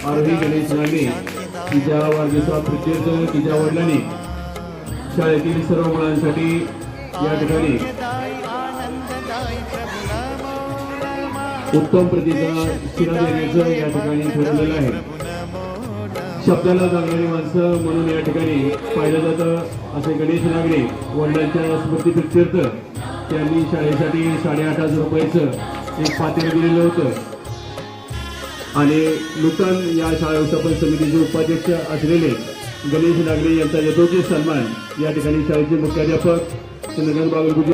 आरोही गणेश नागरे तिच्या वाढदिवसाप्रित्यर्थ तिच्या वडिलांनी शाळेतील सर्व मुलांसाठी या ठिकाणी उत्तम प्रतीचा शिरा देण्याचं या ठिकाणी ठरवलेलं आहे। शब्दाला जागणारी माणसं म्हणून या ठिकाणी पाहिलं जातं असे गणेश नागरे वडिलांच्या स्मृतीप्रित्यर्थ त्यांनी शाळेसाठी 8,500 रुपयाचं एक पातेलं दिलेलं होतं आणि नूतन या शाळा व्यवस्थापन समितीचे उपाध्यक्ष असलेले गणेश नागरे यांचा यथोचित सन्मान या ठिकाणी शाळेचे मुख्याध्यापक चंद्रकांत बागुलगुजी